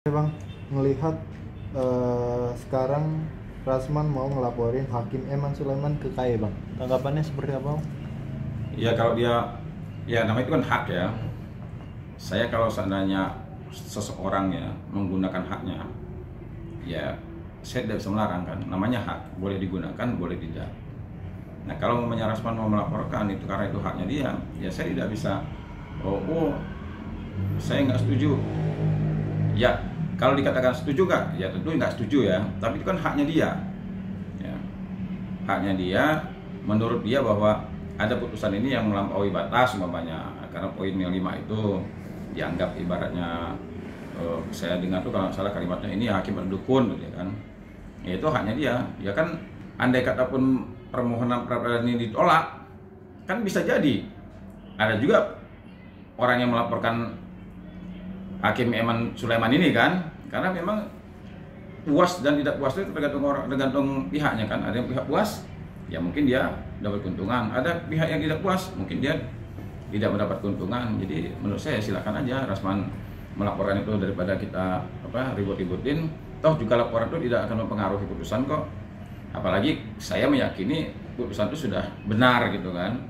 Bang, ngelihat sekarang Rasman mau ngelaporin Hakim Eman Sulaiman ke KAY, Bang. Tanggapannya seperti apa, Bang? Ya kalau dia, ya namanya itu kan hak ya. Saya kalau seandainya seseorang ya menggunakan haknya, ya saya tidak bisa melarang kan. Namanya hak, boleh digunakan, boleh tidak. Nah kalau namanya Rasman mau melaporkan itu karena itu haknya dia, ya saya tidak bisa. Saya nggak setuju. Ya kalau dikatakan setuju nggak, ya tentu nggak setuju ya. Tapi itu kan haknya dia. Ya, haknya dia. Menurut dia bahwa ada putusan ini yang melampaui batas umpamanya, karena poin yang 5 itu dianggap ibaratnya saya dengar tuh kalau salah kalimatnya ini hakim berdukun gitu ya kan. Ya itu haknya dia. Ya kan andai kata pun permohonan pra peradilan ini ditolak, kan bisa jadi ada juga orang yang melaporkan Hakim Eman Sulaiman ini kan, karena memang puas dan tidak puas itu tergantung pihaknya kan. Ada yang pihak puas, ya mungkin dia dapat keuntungan. Ada pihak yang tidak puas, mungkin dia tidak mendapat keuntungan. Jadi menurut saya silakan aja Rasman melaporkan itu daripada kita ribut-ributin. Toh juga laporan itu tidak akan mempengaruhi putusan kok. Apalagi saya meyakini putusan itu sudah benar gitu kan.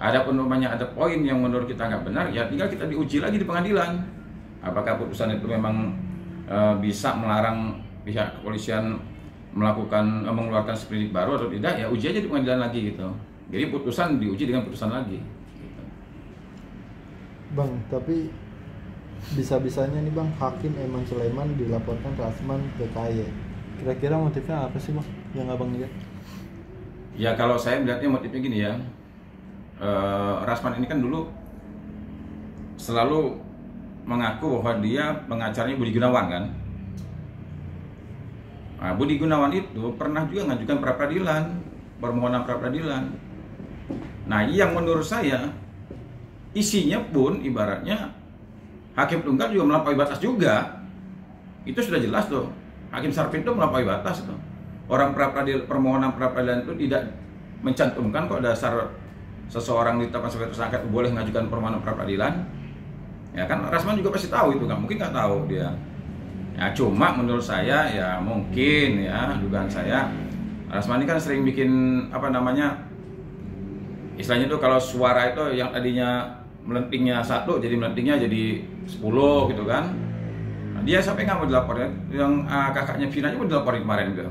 Ada umpamanya ada poin yang menurut kita nggak benar, ya tinggal kita diuji lagi di pengadilan. Apakah putusan itu memang bisa melarang pihak kepolisian mengeluarkan sprindik baru atau tidak, ya uji aja di pengadilan lagi gitu. Jadi putusan diuji dengan putusan lagi gitu. Bang, tapi bisa-bisanya nih Bang, Hakim Eman Sulaiman dilaporkan Rasman ke KAY. Kira-kira motifnya apa sih, Bang, yang Abang lihat? Ya kalau saya melihatnya motifnya gini ya, Rasman ini kan dulu selalu mengaku bahwa dia pengacaranya Budi Gunawan kan. Nah, Budi Gunawan itu pernah juga mengajukan pra peradilan, permohonan pra peradilan. Nah, yang menurut saya isinya pun ibaratnya hakim tunggal juga melampaui batas juga. Itu sudah jelas tuh. Hakim Sarpin itu melampaui batas tuh. Orang permohonan pra peradilan itu tidak mencantumkan kok dasar seseorang ditetapkan sebagai tersangka boleh mengajukan permohonan pra peradilan. Ya kan Rasman juga pasti tahu itu kan, mungkin nggak tahu dia. Ya cuma menurut saya ya mungkin ya dugaan saya Rasman ini kan sering bikin istilahnya tuh kalau suara itu yang tadinya melentingnya 1 jadi melentingnya jadi 10 gitu kan. Nah, dia sampai nggak mau dilaporin, yang kakaknya Vina juga dilaporin kemarin gitu.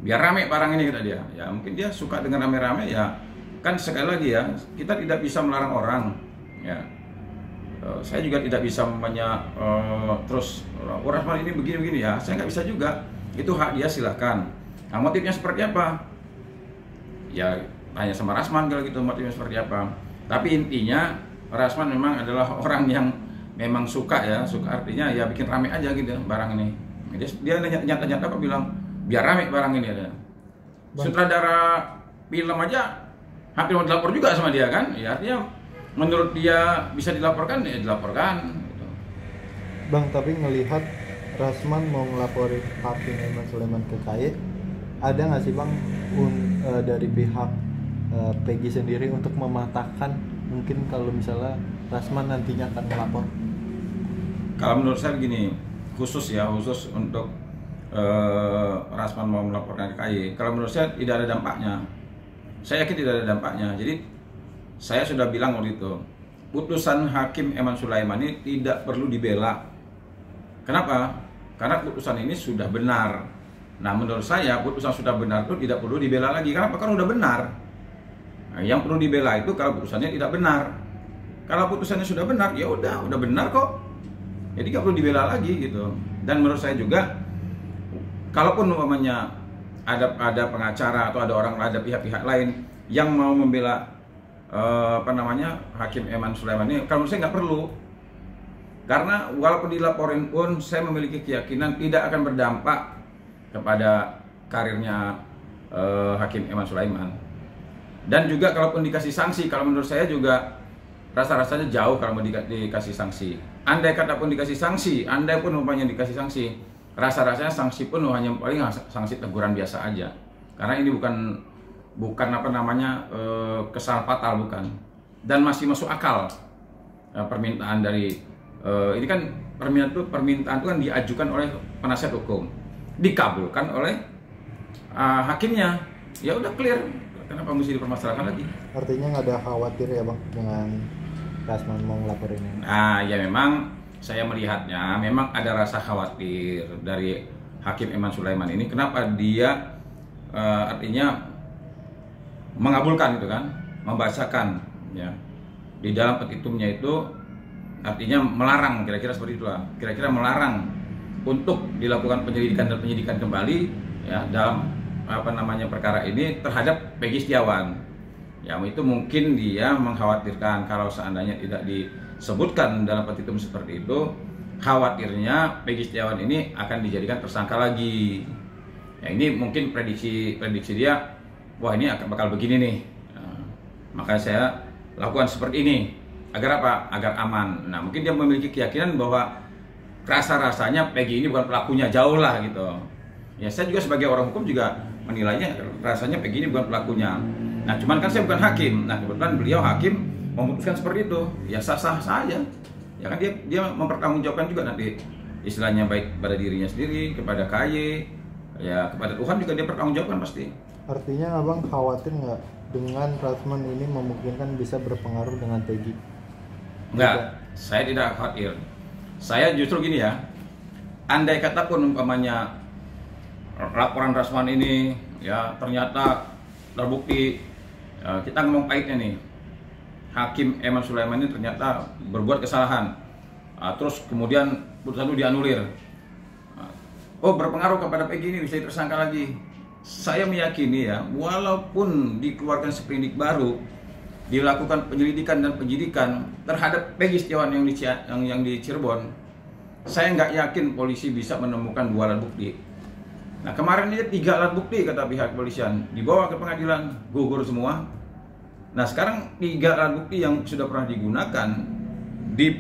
Biar rame barang ini kata dia. Ya mungkin dia suka dengan rame-rame ya. Kan sekali lagi ya, kita tidak bisa melarang orang ya. Saya juga tidak bisa terus Rasman ini begini-begini ya, saya nggak bisa juga. Itu hak dia, silahkan. Nah motifnya seperti apa? Ya tanya sama Rasman kalau gitu motifnya seperti apa. Tapi intinya Rasman memang adalah orang yang memang suka artinya ya bikin rame aja gitu barang ini. Dia nyata-nyata kok bilang biar rame barang ini ada. Sutradara film aja hampir mau dilapor juga sama dia kan, ya artinya menurut dia bisa dilaporkan ya dilaporkan gitu. Bang, tapi ngelihat Rasman mau ngelaporin Hakim Eman Sulaiman ke KAY, ada nggak sih Bang dari pihak Peggy sendiri untuk mematahkan mungkin kalau misalnya Rasman nantinya akan melapor? Kalau menurut saya begini, khusus untuk Rasman mau melaporkan ke KAY, kalau menurut saya tidak ada dampaknya. Saya yakin tidak ada dampaknya. Jadi saya sudah bilang waktu itu, putusan Hakim Eman Sulaiman ini tidak perlu dibela. Kenapa? Karena putusan ini sudah benar. Nah menurut saya putusan sudah benar itu tidak perlu dibela lagi. Kenapa? Karena sudah benar. Nah, yang perlu dibela itu kalau putusannya tidak benar. Kalau putusannya sudah benar, ya udah benar kok. Jadi nggak perlu dibela lagi gitu. Dan menurut saya juga, kalaupun umpamanya ada pengacara atau ada pihak-pihak lain yang mau membela Hakim Eman Sulaiman ini, kalau menurut saya nggak perlu. Karena walaupun dilaporin pun saya memiliki keyakinan tidak akan berdampak kepada karirnya Hakim Eman Sulaiman. Dan juga kalaupun dikasih sanksi, kalau menurut saya juga rasa-rasanya jauh kalau mau dikasih sanksi. Andai kata pun dikasih sanksi, andai pun umpamanya dikasih sanksi, rasa-rasanya sanksi pun hanya paling sanksi teguran biasa aja. Karena ini bukan kesalahan fatal, bukan, dan masih masuk akal permintaan dari ini kan permintaan itu kan diajukan oleh penasihat hukum, dikabulkan oleh hakimnya, ya udah clear. Kenapa mesti dipermasalahkan lagi? Artinya nggak ada khawatir ya bang dengan Rasman mau ngelaporin ini? Nah ya memang saya melihatnya memang ada rasa khawatir dari Hakim Eman Sulaiman ini. Kenapa dia artinya mengabulkan itu kan, membacakan ya di dalam petitumnya itu, artinya melarang, kira-kira seperti itulah, kira-kira melarang untuk dilakukan penyelidikan dan penyidikan kembali ya dalam perkara ini terhadap Peggy Setiawan. Ya itu mungkin dia mengkhawatirkan kalau seandainya tidak disebutkan dalam petitum seperti itu, khawatirnya Peggy Setiawan ini akan dijadikan tersangka lagi. Ya ini mungkin prediksi dia, wah ini akan bakal begini nih. Nah, maka saya lakukan seperti ini agar apa? Agar aman. Nah mungkin dia memiliki keyakinan bahwa rasa-rasanya Peggy ini bukan pelakunya, jauh lah gitu. Ya saya juga sebagai orang hukum juga menilainya rasanya Peggy ini bukan pelakunya. Nah cuman kan saya bukan hakim. Nah kebetulan beliau hakim memutuskan seperti itu, ya sah-sah saja. Ya kan dia mempertanggungjawabkan juga nanti istilahnya, baik pada dirinya sendiri, kepada KY, ya kepada Tuhan juga dia pertanggungjawabkan pasti. Artinya abang khawatir nggak dengan Rasman ini memungkinkan bisa berpengaruh dengan Peggy? Enggak, saya tidak khawatir. Saya justru gini ya, andai kata pun umpamanya laporan Rasman ini ya ternyata terbukti, kita ngomong pahitnya nih, Hakim Eman Sulaiman ini ternyata berbuat kesalahan, terus kemudian putusan itu dianulir, oh berpengaruh kepada Peggy ini bisa tersangka lagi. Saya meyakini ya, walaupun dikeluarkan sprindik baru, dilakukan penyelidikan dan penyidikan terhadap Peggy Setiawan yang di Cirebon, saya nggak yakin polisi bisa menemukan 2 alat bukti. Nah kemarin ini 3 alat bukti kata pihak kepolisian, dibawa ke pengadilan, gugur semua. Nah sekarang 3 alat bukti yang sudah pernah digunakan di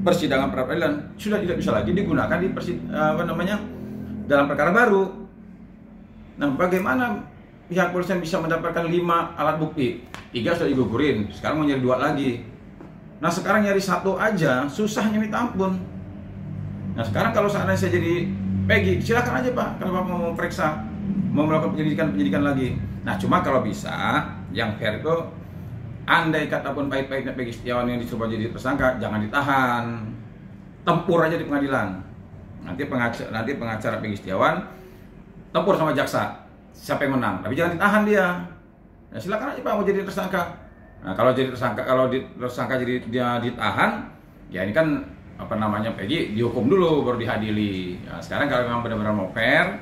persidangan pra-peradilan sudah tidak bisa lagi digunakan di dalam perkara baru. Nah bagaimana pihak kepolisian bisa mendapatkan 5 alat bukti? 3 sudah digugurin, sekarang mau nyari 2 lagi. Nah sekarang nyari 1 aja susahnya minta ampun. Nah sekarang kalau seandainya saya jadi Peggy, silakan aja Pak, kalau Bapak mau periksa, mau melakukan penyidikan lagi. Nah cuma kalau bisa, yang fair itu, andai kata pun pahit-pahitnya Peggy Setiawan yang dicoba jadi tersangka, jangan ditahan, tempur aja di pengadilan. Nanti pengacara Peggy Setiawan tempur sama jaksa, siapa yang menang, tapi jangan ditahan dia. Nah silakan aja Pak mau jadi tersangka. Nah kalau tersangka jadi dia ditahan, ya ini kan Peggy dihukum dulu baru dihadili. Nah, sekarang kalau memang benar-benar mau fair,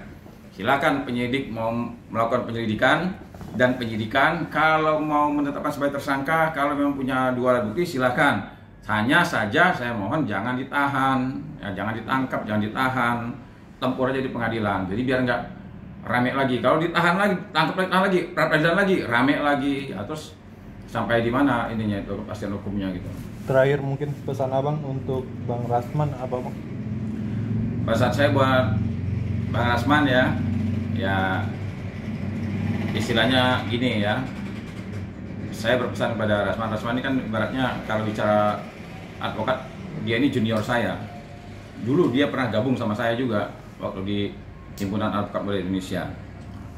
silakan penyidik mau melakukan penyelidikan dan penyidikan. Kalau mau menetapkan sebagai tersangka, kalau memang punya 2 alat bukti silakan. Hanya saja saya mohon jangan ditahan, ya, jangan ditangkap, jangan ditahan, tempur aja di pengadilan. Jadi biar nggak rame lagi. Kalau ditahan lagi, tangkap lagi, tahan lagi, pra-peradilan lagi, rame lagi. Ya, terus sampai di mana ininya itu kepastian hukumnya gitu. Terakhir mungkin pesan abang untuk Bang Rasman apa bang? Pesan saya buat Bang Rasman ya istilahnya gini ya. Saya berpesan kepada Rasman. Rasman ini kan ibaratnya kalau bicara advokat, dia ini junior saya. Dulu dia pernah gabung sama saya juga waktu di Himpunan Advokat Muda Indonesia.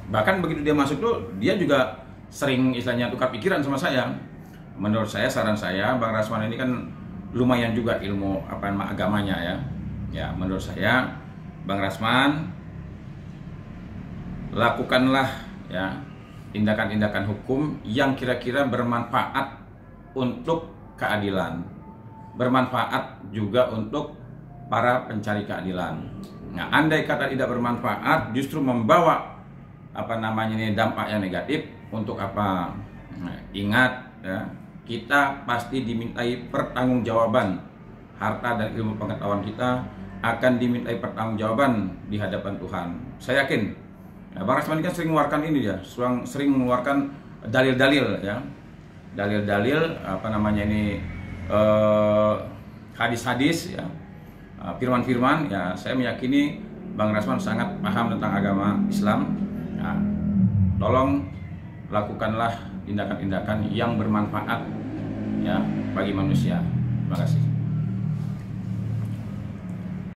Bahkan begitu dia masuk tuh, dia juga sering istilahnya tukar pikiran sama saya. Menurut saya, saran saya, Bang Rasman ini kan lumayan juga ilmu agamanya ya. Ya, menurut saya, Bang Rasman lakukanlah ya tindakan-tindakan hukum yang kira-kira bermanfaat untuk keadilan, bermanfaat juga untuk para pencari keadilan. Nah, andai kata tidak bermanfaat, justru membawa dampak yang negatif, untuk apa? Nah, ingat ya, kita pasti dimintai pertanggungjawaban. Harta dan ilmu pengetahuan kita akan dimintai pertanggungjawaban di hadapan Tuhan. Saya yakin. Nah, Bang Rasman kan sering mengeluarkan ini ya, sering mengeluarkan dalil-dalil ya, dalil-dalil hadis-hadis ya, firman-firman ya. Saya meyakini Bang Rasman sangat paham tentang agama Islam. Nah, tolong lakukanlah tindakan-tindakan yang bermanfaat ya bagi manusia. Terima kasih.